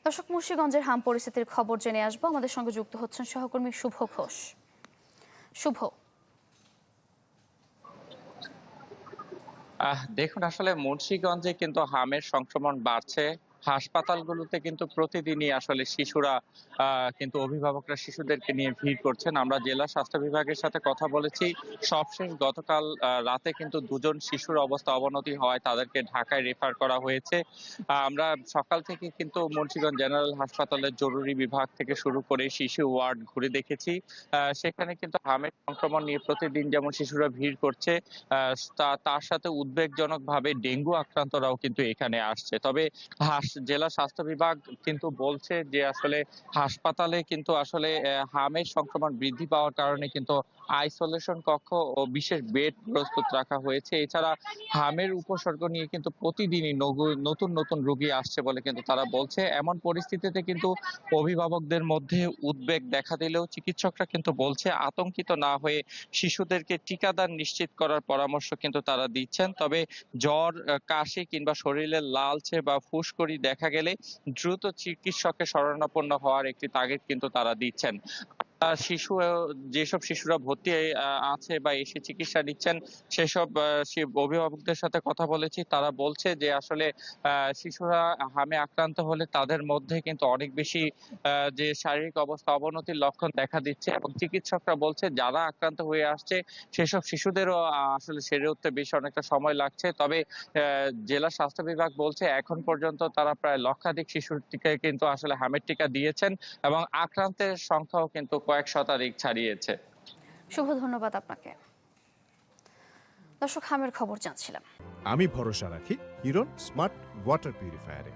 দর্শক, মুন্সিগঞ্জের হাম পরিস্থিতির খবর জেনে আসবো। আমাদের সঙ্গে যুক্ত হচ্ছেন সহকর্মী শুভ ঘোষ। শুভ। দেখুন, আসলে মুন্সিগঞ্জে কিন্তু হামের সংক্রমণ বাড়ছে। হাসপাতালগুলোতে কিন্তু প্রতিদিনই আসলে শিশুরা কিন্তু অভিভাবকরা শিশুদেরকে নিয়ে ভিড় করছেন। আমরা জেলা স্বাস্থ্য বিভাগের সাথে কথা বলেছি। সবশেষ গতকাল রাতে কিন্তু দুজন শিশুর অবস্থা অবনতি হওয়ায় তাদেরকে ঢাকায় রেফার করা হয়েছে। আমরা সকাল থেকে কিন্তু মুন্সিগঞ্জ জেনারেল হাসপাতালের জরুরি বিভাগ থেকে শুরু করে শিশু ওয়ার্ড ঘুরে দেখেছি। সেখানে কিন্তু হামের সংক্রমণ নিয়ে প্রতিদিন যেমন শিশুরা ভিড় করছে, তার সাথে উদ্বেগজনকভাবে ডেঙ্গু আক্রান্তরাও কিন্তু এখানে আসছে। তবে জেলা স্বাস্থ্য বিভাগ কিন্তু বলছে যে আসলে হাসপাতালে কিন্তু আসলে হামের সংক্রমণ বৃদ্ধি পাওয়ার কারণে কিন্তু আইসোলেশন কক্ষ ও বিশেষ বেড প্রস্তুত রাখা হয়েছে। এছাড়া হামের উপসর্গ নিয়ে কিন্তু প্রতিদিনই নতুন নতুন রোগী আসছে বলে কিন্তু তারা বলছে। এমন পরিস্থিতিতে কিন্তু অভিভাবকদের মধ্যে উদ্বেগ দেখা দিলেও চিকিৎসকরা কিন্তু বলছে আতঙ্কিত না হয়ে শিশুদেরকে টিকাদান নিশ্চিত করার পরামর্শ কিন্তু তারা দিচ্ছেন। তবে জ্বর, কাশি কিংবা শরীরে লালচে বা ফুসকুড়ি দেখা গেলে দ্রুত চিকিৎসকের শরণাপন্ন হওয়ার একটি তাগিদ কিন্তু তারা দিচ্ছেন। যেসব শিশুরা ভর্তি আছে বা এসে চিকিৎসা নিচ্ছেন, সেসব অভিভাবকদের সাথে কথা বলেছি। তারা বলছে যে আসলে শিশুরা হামে আক্রান্ত হলে তাদের মধ্যে কিন্তু অনেক বেশি যে শারীরিক অবস্থা অবনতির লক্ষণ দেখা দিচ্ছে এবং চিকিৎসকরা বলছে যারা আক্রান্ত হয়ে আসছে সেসব শিশুদেরও আসলে সেরে উঠতে বেশ অনেকটা সময় লাগছে। তবে জেলা স্বাস্থ্য বিভাগ বলছে এখন পর্যন্ত তারা প্রায় লক্ষাধিক শিশুর টিকা কিন্তু আসলে হামের টিকা দিয়েছেন এবং আক্রান্তের সংখ্যাও কিন্তু কয়েক শতাধিক ছাড়িয়েছে। শুভ, ধন্যবাদ আপনাকে। দর্শক, হামের খবর জানছিলাম। আমি ভরসা রাখি হিরন স্মার্ট ওয়াটার পিউরিফায়ারে।